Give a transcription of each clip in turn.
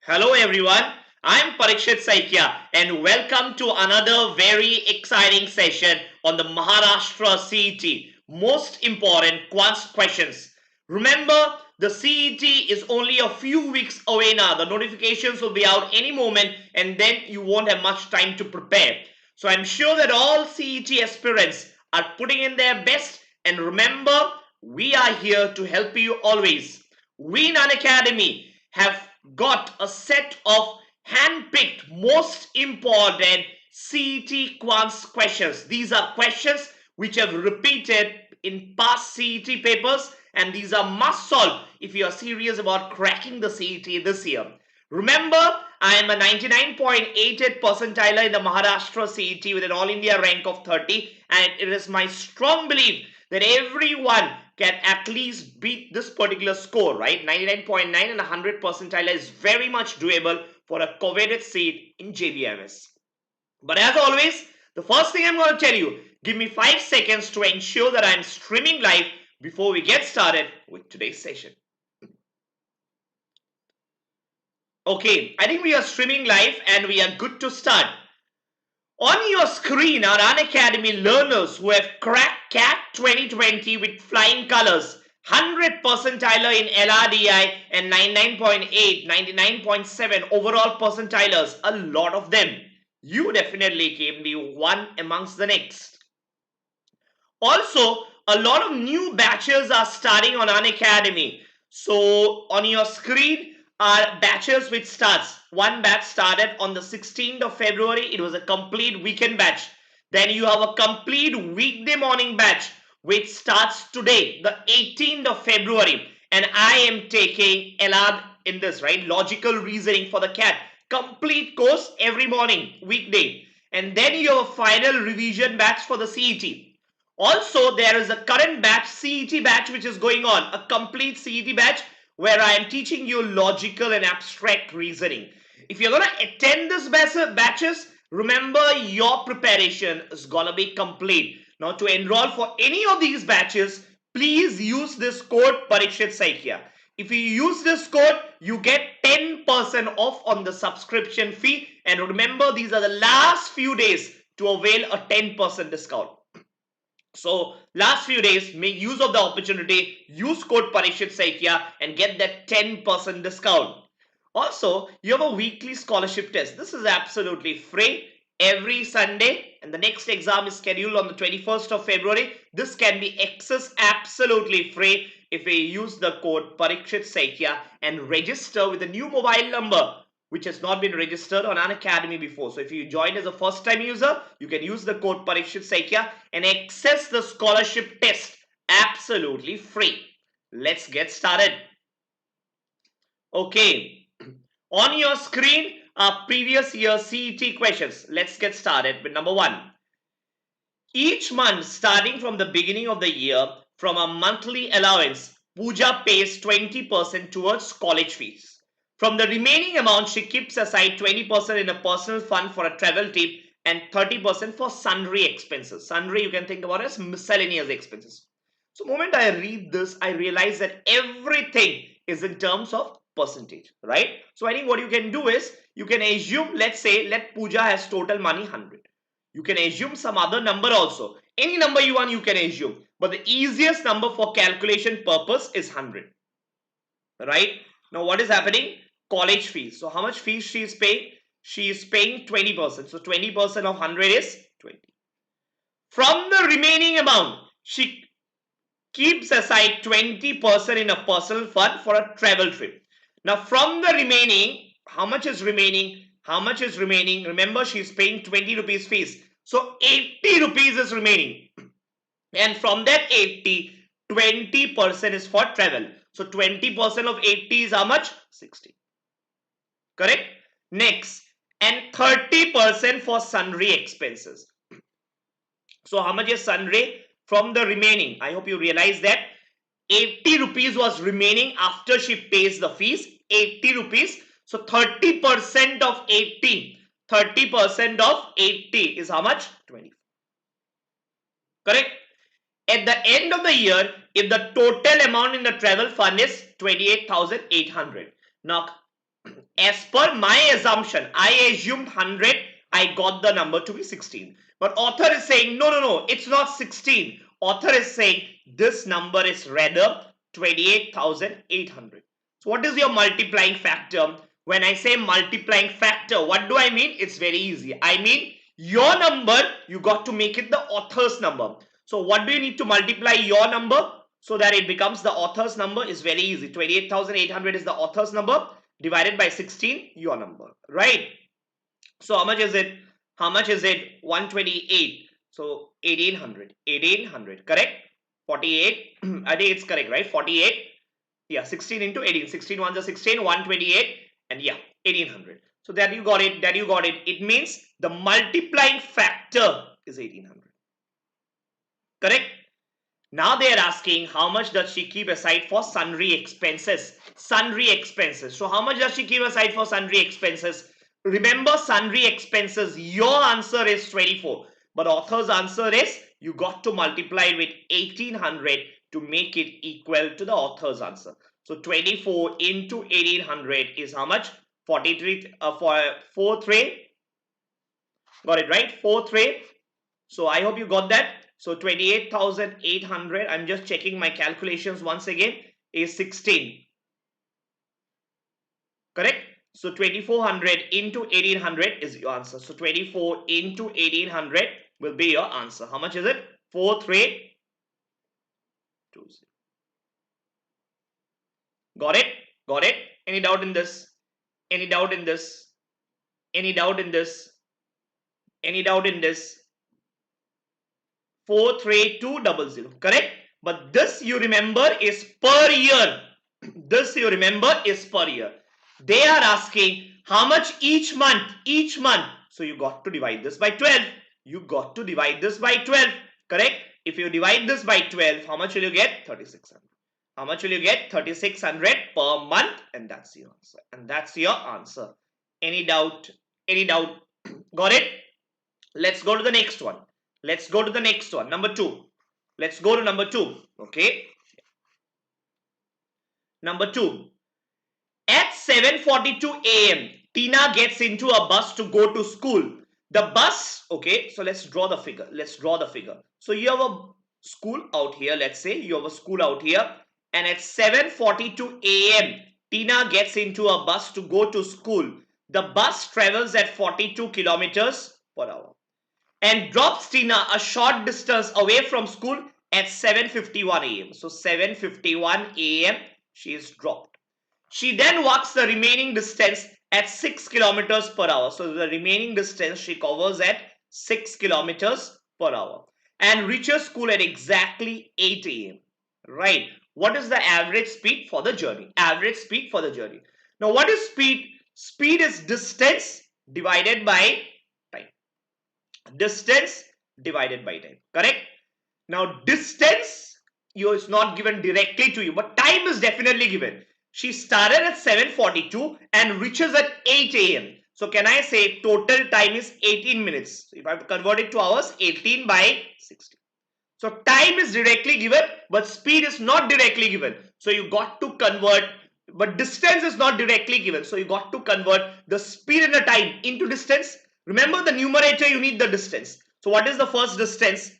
Hello everyone, I'm Parikshit Saikia and welcome to another very exciting session on the Maharashtra CET most important Quants questions. Remember, the CET is only a few weeks away now. The notifications will be out any moment and then you won't have much time to prepare. So I'm sure that all CET aspirants are putting in their best, and remember, we are here to help you always. We in Unacademy have got a set of hand-picked most important CET Quants questions. These are questions which have repeated in past CET papers, and these are must solve if you are serious about cracking the CET this year. Remember, I am a 99.88 percentiler in the Maharashtra CET with an All India rank of 30, and it is my strong belief that everyone can at least beat this particular score, right? 99.9 and 100 percentile is very much doable for a coveted seat in JBMS. But as always, the first thing I'm going to tell you, give me 5 seconds to ensure that I'm streaming live before we get started with today's session. Okay, I think we are streaming live and we are good to start. On your screen are Unacademy learners who have cracked CAT 2020 with flying colors, 100 percentiler in LRDI and 99.8, 99.7 overall percentilers, a lot of them. You definitely came the one amongst the next. Also, a lot of new batches are starting on Unacademy. So on your screen are batches which starts. One batch started on the 16th of February. It was a complete weekend batch. Then you have a complete weekday morning batch which starts today, the 18th of February. And I am taking LR in this, right? Logical reasoning for the CAT. Complete course every morning, weekday. And then you have a final revision batch for the CET. Also, there is a current batch, CET batch, which is going on. A complete CET batch where I am teaching you logical and abstract reasoning. If you're going to attend this batches, remember your preparation is going to be complete. Now, to enroll for any of these batches, please use this code Parikshit Saikia. If you use this code, you get 10% off on the subscription fee. And remember, these are the last few days to avail a 10% discount. So last few days, make use of the opportunity, use code Parikshit Saikia and get that 10% discount. Also, you have a weekly scholarship test. This is absolutely free every Sunday, and the next exam is scheduled on the 21st of February. This can be accessed absolutely free if you use the code Parikshit Saikia and register with a new mobile number which has not been registered on Unacademy before. So if you join as a first time user, you can use the code Parikshit Saikia and access the scholarship test absolutely free. Let's get started. Okay, on your screen are previous year CET questions. Let's get started with number 1. Each month starting from the beginning of the year, from a monthly allowance, Pooja pays 20% towards college fees. From the remaining amount, she keeps aside 20% in a personal fund for a travel tip and 30% for sundry expenses. Sundry you can think about as miscellaneous expenses. So the moment I read this, I realize that everything is in terms of percentage, right? So I think what you can do is, you can assume, let's say, let Pooja has total money 100. You can assume some other number also. Any number you want, you can assume. But the easiest number for calculation purpose is 100, right? Now what is happening? College fees. So how much fees she is paying? She is paying 20%. So 20% of 100 is 20. From the remaining amount, she keeps aside 20% in a personal fund for a travel trip. Now from the remaining, how much is remaining? How much is remaining? Remember, she is paying 20 rupees fees. So 80 rupees is remaining. And from that 80, 20% is for travel. So 20% of 80 is how much? 60. Correct? Next, and 30% for sundry expenses. So how much is sundry? From the remaining, I hope you realize that 80 rupees was remaining after she pays the fees. 80 rupees. So 30% of 80. 30% of 80 is how much? 20. Correct? At the end of the year, if the total amount in the travel fund is 28,800. Now, As per my assumption, I assumed 100, I got the number to be 16. But author is saying, no, it's not 16. Author is saying this number is rather 28,800. So what is your multiplying factor? When I say multiplying factor, what do I mean? It's very easy. I mean your number, you got to make it the author's number. So what do you need to multiply your number so that it becomes the author's number? Is very easy. 28,800 is the author's number, divided by 16, your number, right? So how much is it? How much is it? 128. So 1800, correct? 48. I think it's correct, right? 48. Yeah, 16 into 18. 16 ones are 16, 128, and yeah, 1800. So that you got it, It means the multiplying factor is 1800. Correct? Now they are asking how much does she keep aside for sundry expenses? Sundry expenses. So how much does she keep aside for sundry expenses? Remember, sundry expenses, your answer is 24. But author's answer is you got to multiply with 1800 to make it equal to the author's answer. So 24 into 1800 is how much? 43, 43. Got it, right? 43. So I hope you got that. So 28,800, I'm just checking my calculations once again, is 16. Correct? So 2400 into 1800 is your answer. So 24 into 1800 will be your answer. How much is it? 4320. Got it? Got it? Any doubt in this? Any doubt in this? Any doubt in this? Any doubt in this? 43200, correct? But this you remember is per year. This you remember is per year. They are asking how much each month, So you got to divide this by 12. You got to divide this by 12, correct? If you divide this by 12, how much will you get? 3600. How much will you get? 3600 per month, and that's your answer. And that's your answer. Any doubt? Any doubt? Got it? Let's go to the next one. Let's go to the next one. Number 2. Let's go to number 2. Okay. Number 2. At 7:42 a.m., Tina gets into a bus to go to school. The bus, okay, so let's draw the figure. So you have a school out here. Let's say you have a school out here. And at 7:42 a.m., Tina gets into a bus to go to school. The bus travels at 42 kilometers per hour and drops Tina a short distance away from school at 7:51 a.m. So 7:51 a.m. she is dropped. She then walks the remaining distance at 6 kilometers per hour. So the remaining distance she covers at 6 kilometers per hour and reaches school at exactly 8 a.m. Right? What is the average speed for the journey? Average speed for the journey. Now what is speed? Speed is distance divided by time. Distance divided by time. Correct? Now distance is not given directly to you, but time is definitely given. She started at 7:42 and reaches at 8 a.m. So can I say total time is 18 minutes? If I have to convert it to hours, 18 by 60. So time is directly given, but speed is not directly given. So you got to convert, but distance is not directly given. So you got to convert the speed and the time into distance. Remember the numerator, you need the distance. So what is the first distance?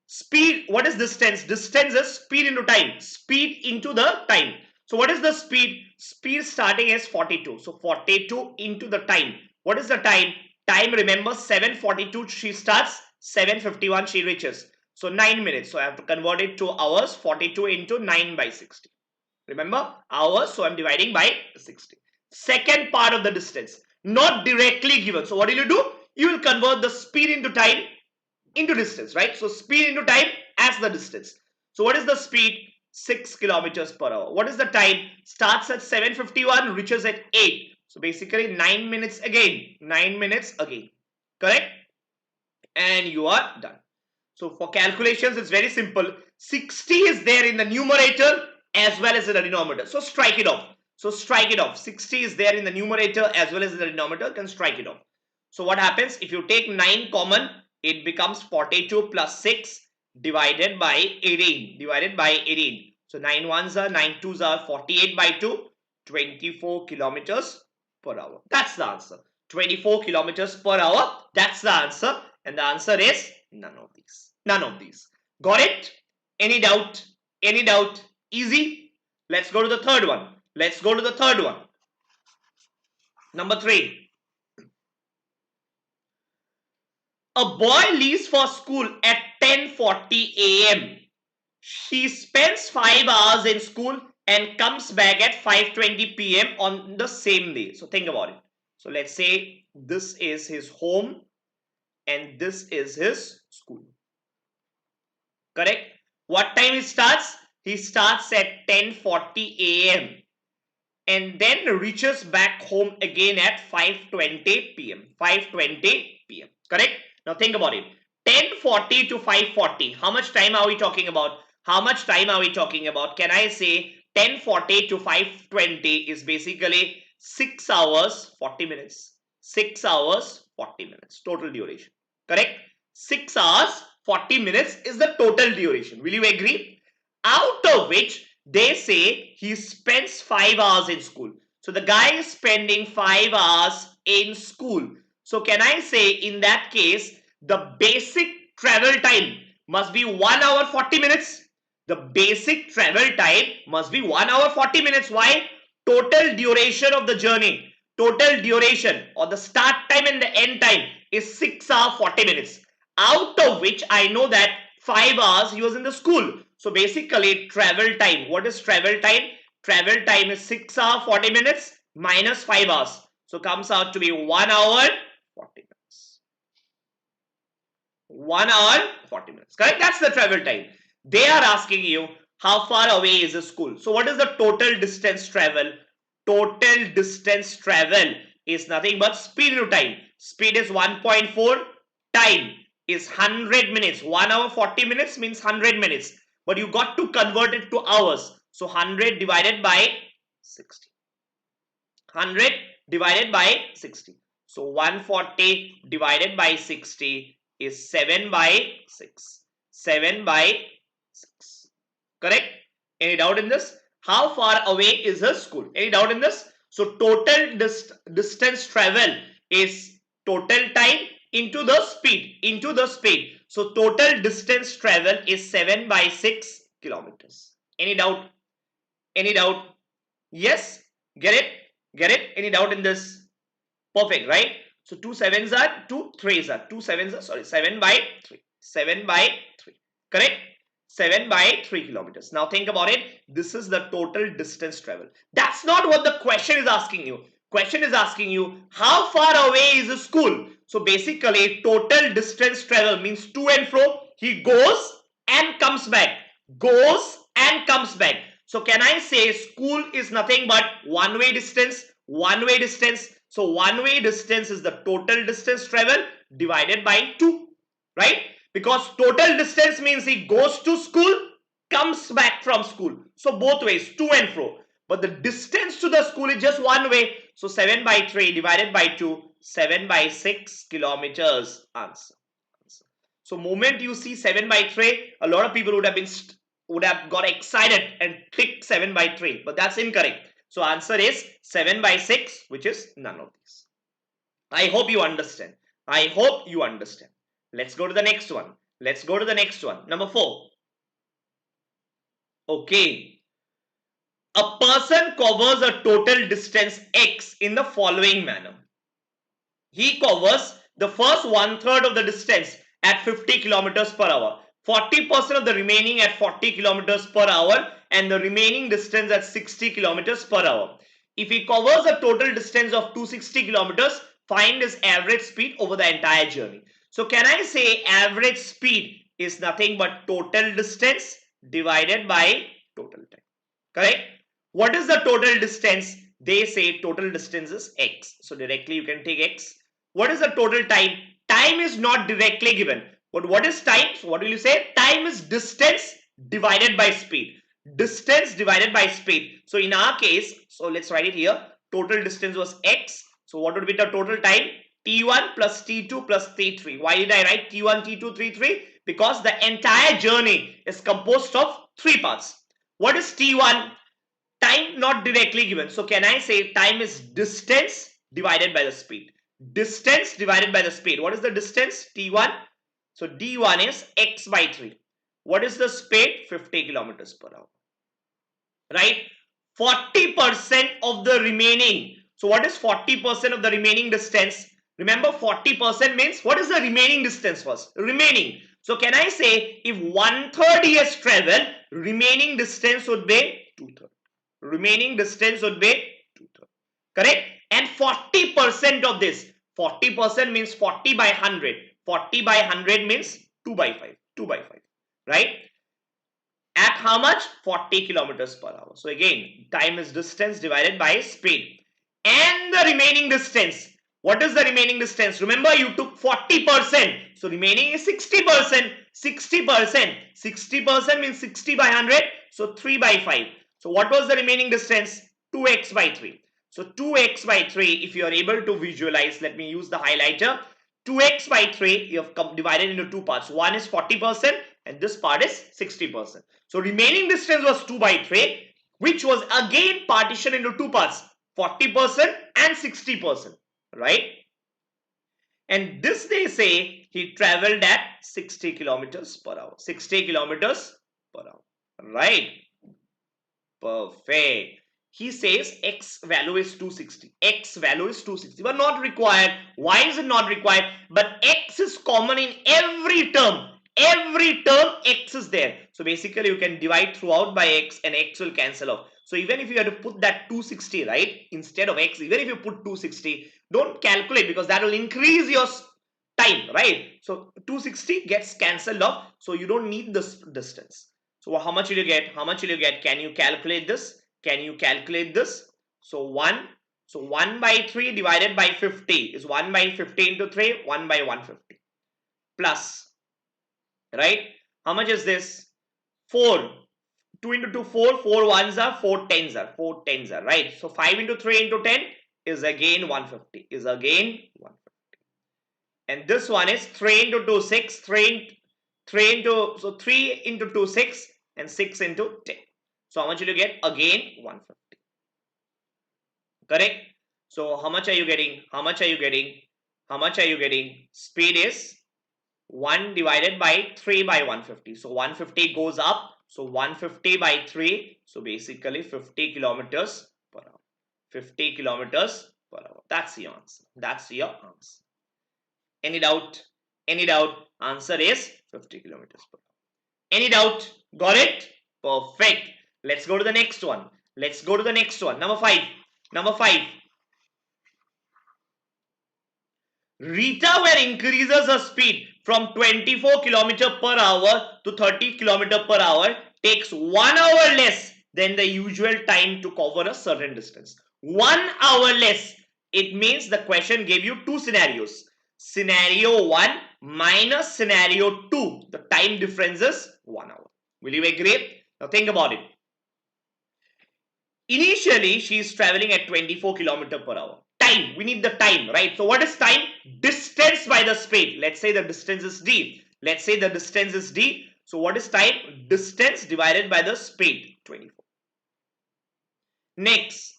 Speed. What is distance? Distance is speed into time. Speed into the time. So what is the speed? Speed starting as 42. So 42 into the time. What is the time? Time, remember, 7:42 she starts, 7:51 she reaches. So 9 minutes. So I have to convert it to hours. 42 into 9 by 60. Remember, hours. So I'm dividing by 60. Second part of the distance. Not directly given. So what will you do? You will convert the speed into time into distance, right? So speed into time as the distance. So what is the speed? 6 kilometers per hour. What is the time? Starts at 7:51, reaches at 8. So basically 9 minutes again. 9 minutes again. Correct? And you are done. So for calculations, it's very simple. 60 is there in the numerator as well as in the denominator. So strike it off. 60 is there in the numerator as well as in the denominator. You can strike it off. So what happens? If you take 9 common, it becomes 42 plus 6 divided by 18. So 9 ones are 9 twos are 48 by 2, 24 kilometers per hour. That's the answer. 24 kilometers per hour. That's the answer. And the answer is none of these. None of these. Got it? Any doubt? Any doubt? Easy? Let's go to the third one. Let's go to the third one. Number 3. A boy leaves for school at 10:40 a.m. He spends 5 hours in school and comes back at 5:20 p.m. on the same day. So think about it. So let's say this is his home and this is his school. Correct? What time he starts? He starts at 10:40 a.m. and then reaches back home again at 5:20 p.m. 5:20 p.m. Correct? Now think about it. 10:40 to 5:40. How much time are we talking about? How much time are we talking about? Can I say 10:40 to 5:20 is basically 6 hours 40 minutes. 6 hours 40 minutes total duration. Correct? 6 hours 40 minutes is the total duration. Will you agree? Out of which they say he spends 5 hours in school. So the guy is spending 5 hours in school. So can I say in that case the basic travel time must be 1 hour 40 minutes? The basic travel time must be 1 hour 40 minutes. Why? Total duration of the journey, total duration or the start time and the end time is 6 hours 40 minutes. Out of which I know that 5 hours he was in the school. So basically travel time. What is travel time? Travel time is 6 hours 40 minutes minus 5 hours. So comes out to be 1 hour 40 minutes. 1 hour 40 minutes. Correct? That's the travel time. They are asking you how far away is the school. So what is the total distance travel? Total distance travel is nothing but speed into time. Speed is 1.4. Time is 100 minutes. 1 hour 40 minutes means 100 minutes. But you got to convert it to hours. So 100 divided by 60. 100 divided by 60. So 140 divided by 60 is 7 by 6. 7 by 6. Correct? Any doubt in this? How far away is her school? Any doubt in this? So total distance travel is total time into the speed. Into the speed. So total distance travel is 7 by 6 kilometers. Any doubt? Any doubt? Yes? Get it? Get it? Any doubt in this? Perfect, right? So 2 sevens are 2 3s are 2 sevens are 7 by 3. 7 by 3. Correct? 7 by 3 kilometers. Now think about it. This is the total distance travel. That's not what the question is asking you. Question is asking you how far away is the school. So basically total distance travel means to and fro. He goes and comes back. Goes and comes back. So can I say school is nothing but one-way distance? One-way distance. So one-way distance is the total distance travel divided by 2. Right? Because total distance means he goes to school, comes back from school. So both ways, to and fro. But the distance to the school is just one way. So 7 by 3 divided by 2, 7 by 6 kilometers. Answer. So moment you see 7 by 3, a lot of people would have got excited and clicked 7 by 3. But that's incorrect. So answer is 7 by 6, which is none of these. I hope you understand. I hope you understand. Let's go to the next one. Let's go to the next one. Number 4. Okay. A person covers a total distance x in the following manner. He covers the first 1/3 of the distance at 50 kilometers per hour, 40% of the remaining at 40 kilometers per hour, and the remaining distance at 60 kilometers per hour. If he covers a total distance of 260 kilometers, find his average speed over the entire journey. So can I say average speed is nothing but total distance divided by total time. Correct? What is the total distance? They say total distance is x. So directly you can take x. What is the total time? Time is not directly given. But what is time? So what will you say? Time is distance divided by speed. Distance divided by speed. So in our case, so let's write it here. Total distance was x. So what would be the total time? T1 plus T2 plus T3. Why did I write T1, T2, T3? Because the entire journey is composed of 3 parts. What is T1? Time not directly given. So can I say time is distance divided by the speed. Distance divided by the speed. What is the distance? T1. So D1 is x by 3. What is the speed? 50 kilometers per hour. Right? 40% of the remaining. So what is 40% of the remaining distance? Remember, 40% means what is the remaining distance first? Remaining. So can I say if 1/3 he has traveled, remaining distance would be 2/3. Remaining distance would be 2/3. Correct? And 40% of this, 40% means 40 by 100. 40 by 100 means 2 by 5. 2 by 5. Right? At how much? 40 kilometers per hour. So again, time is distance divided by speed. And the remaining distance. What is the remaining distance? Remember, you took 40%. So remaining is 60%. 60%. 60% means 60 by 100. So 3 by 5. So what was the remaining distance? 2x by 3. So 2x by 3, if you are able to visualize, let me use the highlighter. 2x by 3, you have divided into two parts. One is 40% and this part is 60%. So remaining distance was 2 by 3, which was again partitioned into two parts, 40% and 60%, right? And this they say he traveled at 60 kilometers per hour. 60 kilometers per hour, right? Perfect. He says x value is 260. X value is 260, but not required. Why is it not required? But x is common in every term. Every term x is there. So basically you can divide throughout by x and x will cancel off. So even if you have to put that 260, right, instead of x, even if you put 260, don't calculate because that will increase your time, right? So 260 gets cancelled off. So you don't need this distance. So how much will you get? How much will you get? Can you calculate this? Can you calculate this? So 1 by 3 divided by 50 is 1 by 50 into 3, 1 by 150 plus, right? How much is this? 4. 2 into 2, 4. 4 ones are, 4 tens are, 4 tens are, right? So 5 into 3 into 10 is again 150, is again 150. And this one is 3 into 2, 6, 3 into 2, 6 and 6 into 10. So how much will you get? Again 150. Correct? So how much are you getting? How much are you getting? How much are you getting? Speed is 1 divided by 3 by 150. So 150 goes up. So 150 by 3. So basically 50 kilometers per hour. 50 kilometers per hour. That's the answer. That's your answer. Any doubt? Any doubt? Answer is 50 kilometers per hour. Any doubt? Got it? Perfect. Let's go to the next one. Let's go to the next one. Number 5. Number 5. Rita where increases her speed from 24 km per hour to 30 km per hour takes 1 hour less than the usual time to cover a certain distance. 1 hour less. It means the question gave you two scenarios. Scenario 1 minus scenario 2. The time difference is 1 hour. Will you agree? Now think about it. Initially, she is traveling at 24 km per hour. Time, we need the time, right? So what is time? Distance by the speed. Let's say the distance is d. Let's say the distance is d. So what is time? Distance divided by the speed, 24. Next,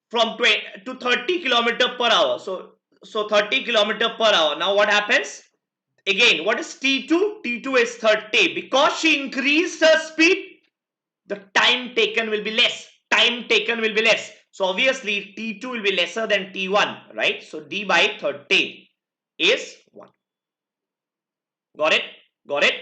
from 20 to 30 km per hour. So 30 km per hour. Now what happens? Again, what is T2? T2 is 30. Because she increased her speed, the time taken will be less. Time taken will be less. So obviously T2 will be lesser than T1, right? So D by 30 is 1. Got it? Got it?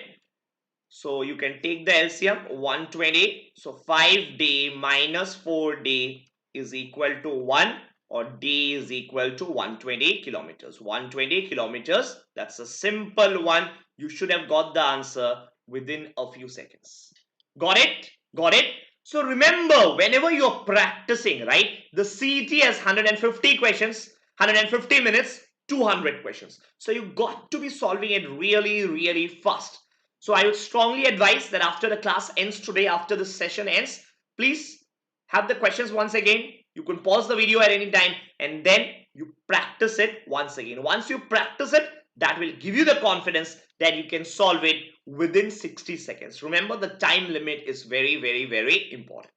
So you can take the LCM 120. So 5D minus 4D is equal to 1, or D is equal to 120 kilometers. 120 kilometers. That's a simple one. You should have got the answer within a few seconds. Got it? Got it? So remember, whenever you're practicing, right, the CET has 150 questions, 150 minutes, 200 questions. So you got to be solving it really, really fast. So I would strongly advise that after the class ends today, after the session ends, please have the questions once again. You can pause the video at any time and then you practice it once again. Once you practice it, that will give you the confidence that you can solve it within 60 seconds. Remember, the time limit is very, very, very important.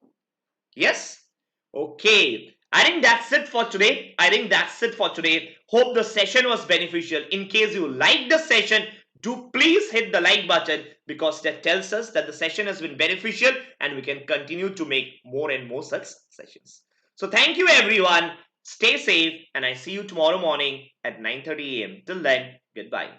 Yes? Okay. I think that's it for today. Hope the session was beneficial. In case you like the session, do please hit the like button, because that tells us that the session has been beneficial and we can continue to make more and more such sessions. So thank you everyone. Stay safe, and I see you tomorrow morning at 9:30 a.m. Till then, goodbye.